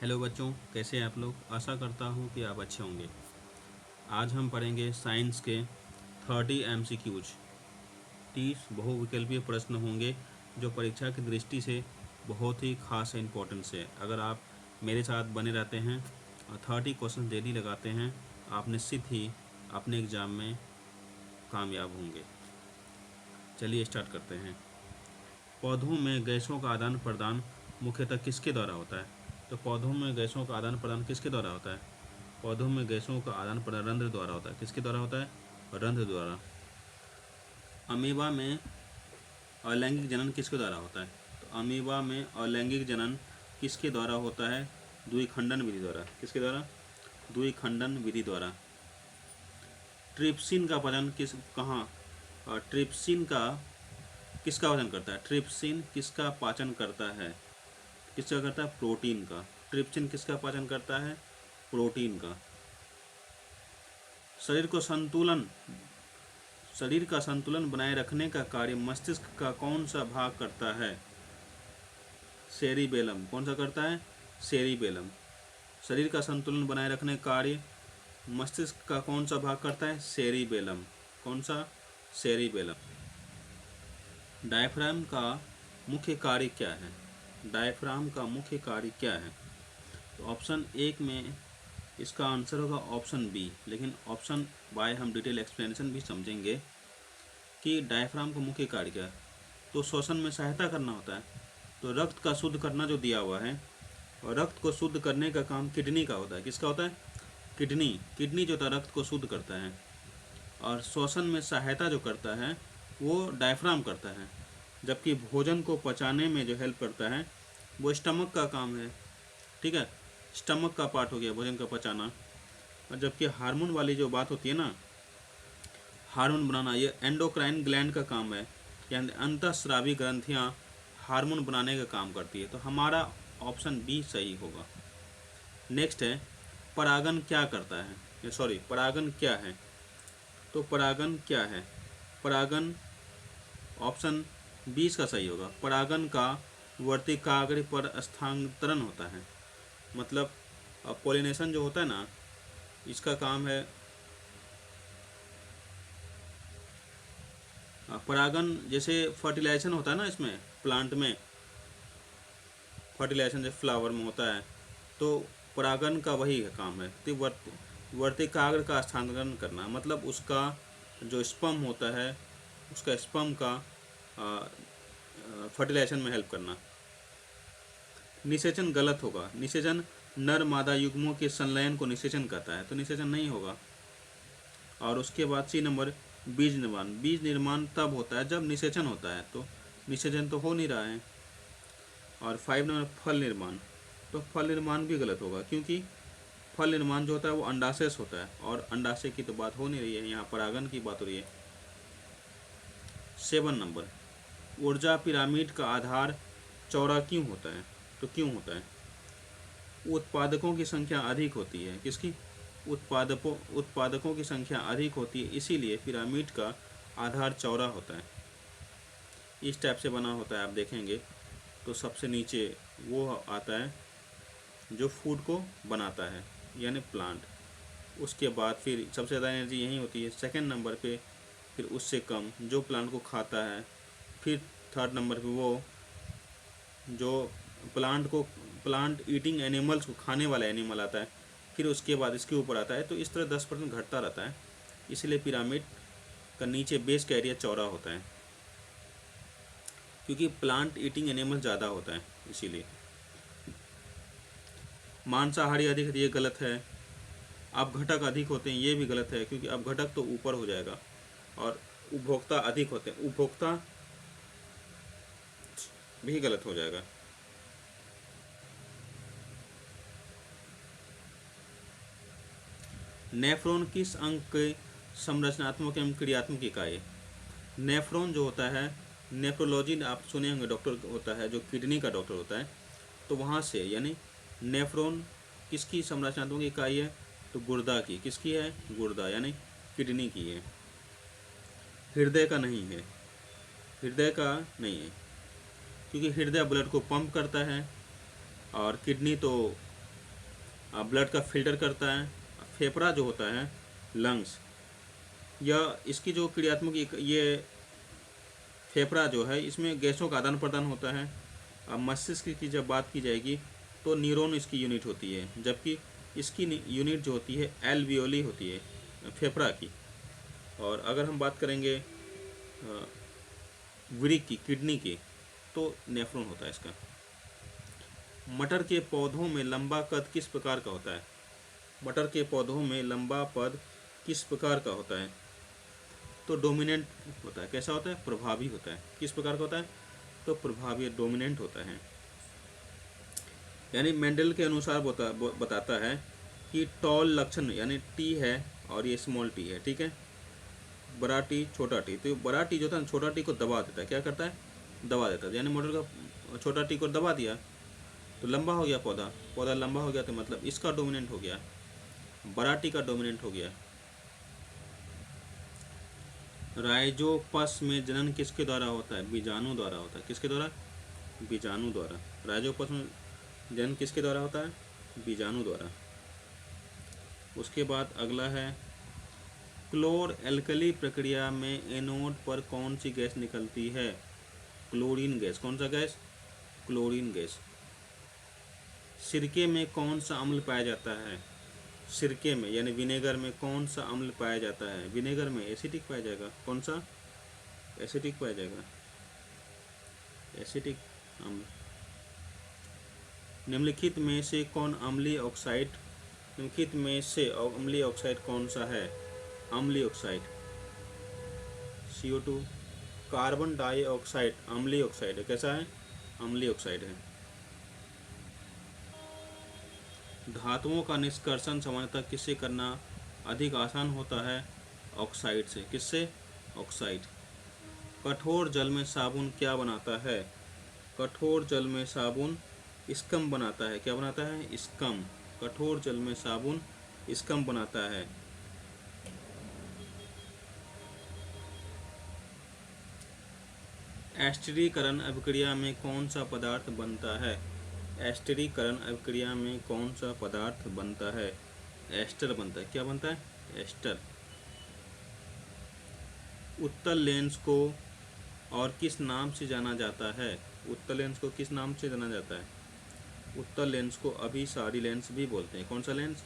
Hello बच्चों, कैसे हैं आप लोग। आशा करता हूँ कि आप अच्छे होंगे। आज हम पढ़ेंगे साइंस के 30 MCQs। 30 बहुविकल्पीय प्रश्न होंगे जो परीक्षा की दृष्टि से बहुत ही खास है, इम्पोर्टेंस है। अगर आप मेरे साथ बने रहते हैं और 30 क्वेश्चन डेली लगाते हैं, आप निश्चित ही अपने एग्ज़ाम में कामयाब होंगे। चलिए स्टार्ट करते हैं। पौधों में गैसों का आदान प्रदान मुख्यतः किसके द्वारा होता है? तो पौधों में गैसों का आदान प्रदान किसके द्वारा होता है? पौधों में गैसों का आदान प्रदान रंध्र द्वारा होता है। किसके द्वारा होता है? रंध्र द्वारा। अमीबा में अलैंगिक जनन किसके द्वारा होता है? तो अमीबा में अलैंगिक जनन किसके द्वारा होता है? द्विखंडन विधि द्वारा। किसके द्वारा? द्विखंडन विधि द्वारा। ट्रिप्सिन का पाचन ट्रिप्सिन का किसका पाचन करता है? ट्रिप्सिन किसका पाचन करता है? किसका करता है? प्रोटीन का। ट्रिप्सिन किसका पाचन करता है? प्रोटीन का। शरीर का संतुलन बनाए रखने का कार्य मस्तिष्क का कौन सा भाग करता है? सेरिबेलम। कौन सा करता है? सेरिबेलम। शरीर का संतुलन बनाए रखने का कार्य मस्तिष्क का कौन सा भाग करता है? सेरिबेलम। कौन सा? सेरिबेलम। डायफ्राम का मुख्य कार्य क्या है? डायफ्राम का मुख्य कार्य क्या है? तो ऑप्शन एक में इसका आंसर होगा ऑप्शन बी, लेकिन ऑप्शन बाय हम डिटेल एक्सप्लेनेशन भी समझेंगे कि डायफ्राम का मुख्य कार्य क्या है। तो श्वसन में सहायता करना होता है। तो रक्त का शुद्ध करना जो दिया हुआ है, और रक्त को शुद्ध करने का काम किडनी का होता है। किसका होता है? किडनी जो होता है रक्त को शुद्ध करता है, और श्वसन में सहायता जो करता है वो डायफ्राम करता है। जबकि भोजन को पचाने में जो हेल्प करता है वो स्टमक का काम है। ठीक है, स्टमक का पार्ट हो गया भोजन का पचाना। और जबकि हार्मोन वाली जो बात होती है ना, हार्मोन बनाना, ये एंडोक्राइन ग्लैंड का काम है। यानी अंतःस्रावी ग्रंथियां हार्मोन बनाने का काम करती है। तो हमारा ऑप्शन बी सही होगा। नेक्स्ट है, परागन क्या करता है? परागन क्या है? तो परागन क्या है? परागन ऑप्शन 20 का सही होगा। परागन का वर्तिकाग्र पर स्थानांतरण होता है। मतलब पोलिनेशन जो होता है ना, इसका काम है परागन। जैसे फर्टिलाइजेशन होता है ना, इसमें प्लांट में फर्टिलाइजेशन जैसे फ्लावर में होता है, तो परागन का वही काम है। तो वर्तिकाग्र का स्थानांतरण करना, मतलब उसका जो स्पर्म होता है उसका स्पर्म का फर्टिलाइजेशन में हेल्प करना। निषेचन गलत होगा। निषेचन नर मादा युग्मों के संलयन को निषेचन कहता है, तो निषेचन नहीं होगा। और उसके बाद सी नंबर, बीज निर्माण। बीज निर्माण तब होता है जब निषेचन होता है, तो निषेचन तो हो नहीं रहा है। और 5 नंबर, फल निर्माण। तो फल निर्माण भी गलत होगा, क्योंकि फल निर्माण जो होता है वो अंडाशय से होता है, और अंडाशय की तो बात हो नहीं रही है, यहाँ परागन की बात हो रही है। 7 नंबर, ऊर्जा पिरामिड का आधार चौड़ा क्यों होता है? तो क्यों होता है? उत्पादकों की संख्या अधिक होती है। किसकी? उत्पादकों की संख्या अधिक होती है, इसीलिए पिरामिड का आधार चौड़ा होता है। इस टाइप से बना होता है, आप देखेंगे तो सबसे नीचे वो आता है जो फूड को बनाता है, यानी प्लांट। उसके बाद फिर सबसे ज़्यादा एनर्जी यही होती है सेकंड नंबर पे, फिर उससे कम जो प्लांट को खाता है, फिर थर्ड नंबर पे वो जो प्लांट ईटिंग एनिमल्स को खाने वाला एनिमल आता है, फिर उसके बाद इसके ऊपर आता है। तो इस तरह 10% घटता रहता है, इसलिए पिरामिड का नीचे बेस का एरिया चौड़ा होता है, क्योंकि प्लांट ईटिंग एनिमल ज़्यादा होता है इसीलिए। मांसाहारी अधिक है, ये गलत है। अपघटक अधिक होते हैं, ये भी गलत है, क्योंकि अपघटक तो ऊपर हो जाएगा। और उपभोक्ता अधिक होते हैं, उपभोक्ता भी गलत हो जाएगा। नेफ्रॉन किस अंग के संरचनात्मक एवं क्रियात्मक इकाई? नेफ्रॉन जो होता है, नेफ्रोलॉजी आप सुने होंगे, डॉक्टर होता है जो किडनी का डॉक्टर होता है, तो वहाँ से, यानी नेफ्रॉन किसकी संरचनात्मक इकाई है? तो गुर्दा की। किसकी है? गुर्दा, यानी किडनी की है। हृदय का नहीं है, हृदय का नहीं है, क्योंकि हृदय ब्लड को पंप करता है, और किडनी तो ब्लड का फिल्टर करता है। फेफड़ा जो होता है, लंग्स, या इसकी जो क्रियात्मक ये फेफड़ा जो है, इसमें गैसों का आदान प्रदान होता है। अब मस्तिष्क की जब बात की जाएगी तो न्यूरॉन इसकी यूनिट होती है, जबकि इसकी यूनिट जो होती है एल्वियोली होती है फेफड़ा की। और अगर हम बात करेंगे वृक्क की, किडनी की, तो नेफ्रॉन होता है इसका। मटर के पौधों में लंबा कद किस प्रकार का होता है? मटर के पौधों में लंबा पद किस प्रकार का होता है? तो डोमिनेंट होता है। कैसा होता है? प्रभावी होता है। किस प्रकार का होता है? तो प्रभावी, डोमिनेंट होता है। यानी मेंडल के अनुसार बताता है कि टॉल लक्षण यानी टी है और ये स्मॉल टी है, ठीक है, बड़ा टी छोटा टी। तो बड़ा टी जो था ना, छोटा टी को दबा देता है। क्या करता है? दबा देता है। यानी मटर का छोटा टी को दबा दिया तो लंबा हो गया पौधा, पौधा लंबा हो गया तो मतलब इसका डोमिनेंट हो गया, बड़ा टी का डोमिनेंट हो गया। राइजोपस में जनन किसके द्वारा होता है? बीजाणु द्वारा होता है। किसके द्वारा? बीजाणु द्वारा। राइजोपस में जनन किसके द्वारा होता है? बीजाणु द्वारा। उसके बाद अगला है, क्लोर एल्कली प्रक्रिया में एनोड पर कौन सी गैस निकलती है? Chlorine gas. कौन सा गैस? Chlorine gas. सिरके में कौन सा अम्ल पाया जाता है? सिरके में यानी विनेगर में कौन सा अम्ल पाया जाता है? विनेगर में एसिटिक पाया जाएगा। कौन सा? एसिटिक पाया जाएगा, एसिटिक अम्ल। निम्नलिखित में से कौन अम्लीय ऑक्साइड, निम्नलिखित में से अम्लीय ऑक्साइड कौन सा है? अम्लीय ऑक्साइड CO2। कार्बन डाइऑक्साइड अम्लीय ऑक्साइड है। कैसा है? अम्लीय ऑक्साइड है। धातुओं का निष्कर्षण सामान्यतः किससे करना अधिक आसान होता है? ऑक्साइड से। किससे? ऑक्साइड। कठोर जल में साबुन क्या बनाता है? कठोर जल में साबुन स्कम बनाता है। क्या बनाता है? स्कम। कठोर जल में साबुन स्कम बनाता है। एस्टरीकरण अभिक्रिया में कौन सा पदार्थ बनता है? एस्टरीकरण अभिक्रिया में कौन सा पदार्थ बनता है? एस्टर बनता है। क्या बनता है? एस्टर। उत्तल लेंस को और किस नाम से जाना जाता है? उत्तल लेंस को किस नाम से जाना जाता है? उत्तल लेंस को अभिसारी लेंस भी बोलते हैं। कौन सा लेंस?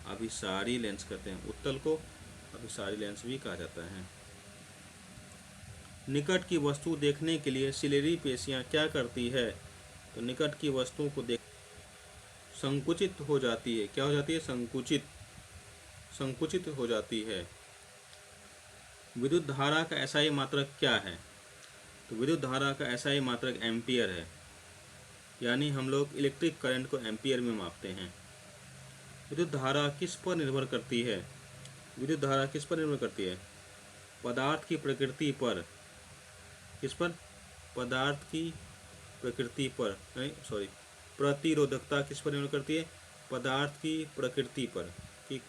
अभिसारी लेंस कहते हैं। उत्तल को अभिसारी लेंस भी कहा जाता है। निकट की वस्तु देखने के लिए सिलेरी पेशियां क्या करती है? तो निकट की वस्तुओं को देख संकुचित हो जाती है। क्या हो जाती है? संकुचित, संकुचित हो जाती है। विद्युत धारा का SI मात्रक क्या है? तो विद्युत धारा का SI मात्रक एम्पियर है। यानी हम लोग इलेक्ट्रिक करंट को एम्पियर में मापते हैं। विद्युत धारा किस पर निर्भर करती है? विद्युत धारा किस पर निर्भर करती है? पदार्थ की प्रकृति पर। किस पर? पदार्थ की प्रकृति पर, नहीं सॉरी, प्रतिरोधकता किस पर निर्भर करती है? पदार्थ की प्रकृति पर, कि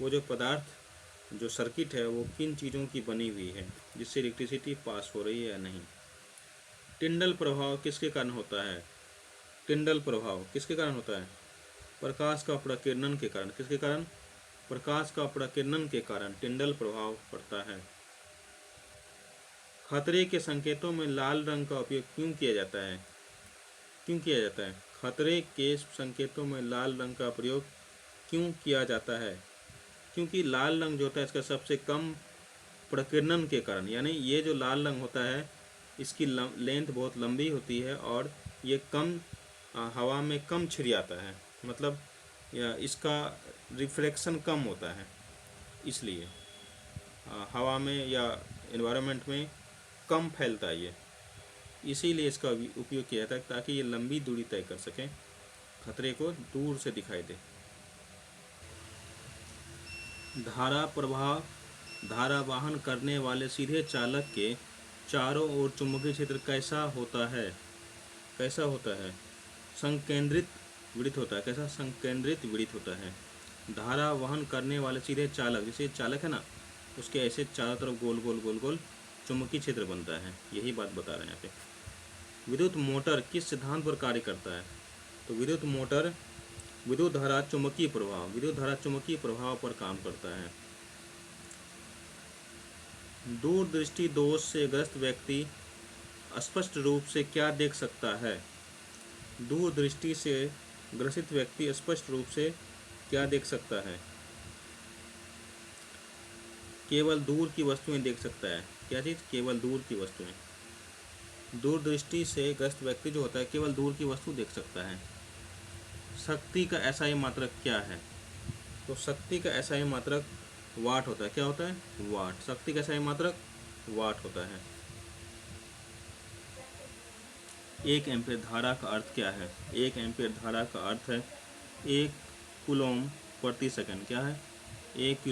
वो जो पदार्थ, जो सर्किट है वो किन चीज़ों की बनी हुई है, जिससे इलेक्ट्रिसिटी पास हो रही है या नहीं। टिंडल प्रभाव किसके कारण होता है? टिंडल प्रभाव किसके कारण होता है? प्रकाश का प्रकीर्णन के कारण। किसके कारण? प्रकाश का प्रकीर्णन के कारण टिंडल प्रभाव पड़ता है। खतरे के संकेतों में लाल रंग का उपयोग क्यों किया जाता है? क्यों किया जाता है? खतरे के संकेतों में लाल रंग का प्रयोग क्यों किया जाता है? क्योंकि लाल रंग जो होता है इसका सबसे कम प्रकीर्णन के कारण, यानी ये जो लाल रंग होता है इसकी लेंथ बहुत लंबी होती है और ये कम हवा में कम छिड़ियाता है, मतलब इसका रिफ्लेक्शन कम होता है, इसलिए हवा में या एनवायरनमेंट में कम फैलता है ये, इसीलिए इसका उपयोग किया जाता है ताकि ये लंबी दूरी तय कर सकें, खतरे को दूर से दिखाई दे। धारा प्रवाह धारा वाहन करने वाले सीधे चालक के चारों ओर चुंबकीय क्षेत्र कैसा होता है? कैसा होता है? संकेंद्रित विड़ित होता है। कैसा? संकेंद्रित विड़ित होता है। धारा वहन करने वाले सीधे चालक, जैसे चालक है ना, उसके ऐसे चारों तरफ गोल गोल गोल गोल चुंबकीय क्षेत्र बनता है, यही बात बता रहे हैं यहाँ पे। विद्युत मोटर किस सिद्धांत पर कार्य करता है? तो विद्युत मोटर विद्युत धारा चुंबकीय प्रभाव, विद्युत धारा चुंबकीय प्रभाव पर काम करता है। दूरदृष्टि दोष से ग्रस्त व्यक्ति स्पष्ट रूप से क्या देख सकता है? दूरदृष्टि से ग्रसित व्यक्ति स्पष्ट रूप से क्या देख सकता है? केवल दूर की वस्तुएं देख सकता है। क्या चीज़? केवल दूर की वस्तुएं। दूरदृष्टि से ग्रस्त व्यक्ति जो होता है केवल दूर की वस्तु देख सकता है। शक्ति का एसआई मात्रक क्या है? तो शक्ति का एसआई मात्रक वाट होता है। क्या होता है? वाट। शक्ति का एसआई मात्रक वाट होता है। 1 एम्पीयर धारा का अर्थ क्या है? 1 एम्पीयर धारा का अर्थ है 1 कूलोम प्रति सेकंड। क्या है? 1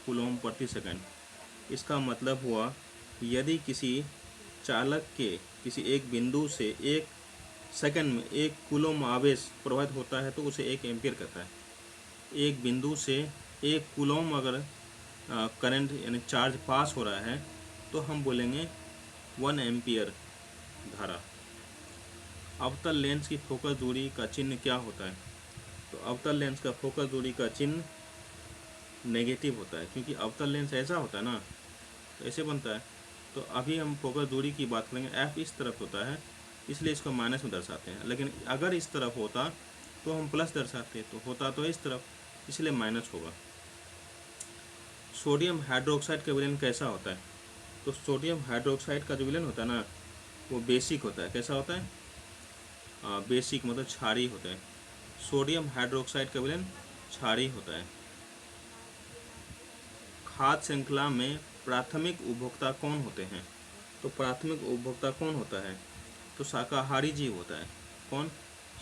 कूलोम प्रति सेकंड। इसका मतलब हुआ यदि किसी चालक के किसी एक बिंदु से 1 सेकंड में 1 कूलोम आवेश प्रवाहित होता है तो उसे 1 एम्पीयर कहता है। एक बिंदु से 1 कूलोम अगर करंट यानी चार्ज पास हो रहा है तो हम बोलेंगे 1 एम्पीयर धारा। अवतल लेंस की फोकस दूरी का चिन्ह क्या होता है? तो अवतल लेंस का फोकस दूरी का चिन्ह नेगेटिव होता है, क्योंकि अवतल लेंस ऐसा होता है ना, तो ऐसे बनता है। तो अभी हम फोकस दूरी की बात करेंगे। एफ इस तरफ होता है इसलिए इसको माइनस में दर्शाते हैं, लेकिन अगर इस तरफ होता तो हम प्लस दर्शाते, तो होता तो इस तरफ इसलिए माइनस होगा। सोडियम हाइड्रोक्साइड का विलयन कैसा होता है? तो सोडियम हाइड्रोक्साइड का जो विलयन होता है ना वो बेसिक होता है। कैसा होता है? बेसिक मतलब क्षारीय होता है। सोडियम हाइड्रोक्साइड का विलयन क्षारीय होता है। खाद्य श्रृंखला में प्राथमिक उपभोक्ता कौन होते हैं? तो प्राथमिक उपभोक्ता कौन होता है? तो शाकाहारी जीव होता है। कौन?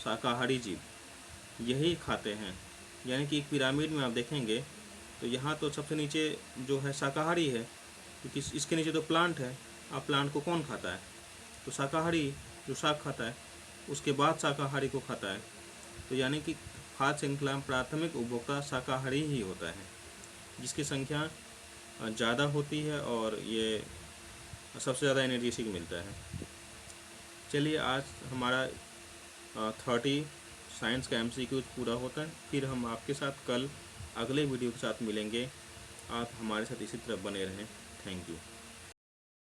शाकाहारी जीव। यही खाते हैं। यानी कि एक पिरामिड में आप देखेंगे तो यहाँ तो सबसे नीचे जो है शाकाहारी है, क्योंकि इसके नीचे तो प्लांट है। अब प्लांट को कौन खाता है? तो शाकाहारी, जो शाक खाता है, उसके बाद शाकाहारी को खाता है। तो यानी कि खाद्य श्रृंखला में प्राथमिक उपभोक्ता शाकाहारी ही होता है, जिसकी संख्या ज़्यादा होती है और ये सबसे ज़्यादा एनर्जी इसी को मिलता है। चलिए आज हमारा 30 साइंस का MCQ पूरा होता है। फिर हम आपके साथ कल अगले वीडियो के साथ मिलेंगे। आप हमारे साथ इसी तरह बने रहें। Thank you.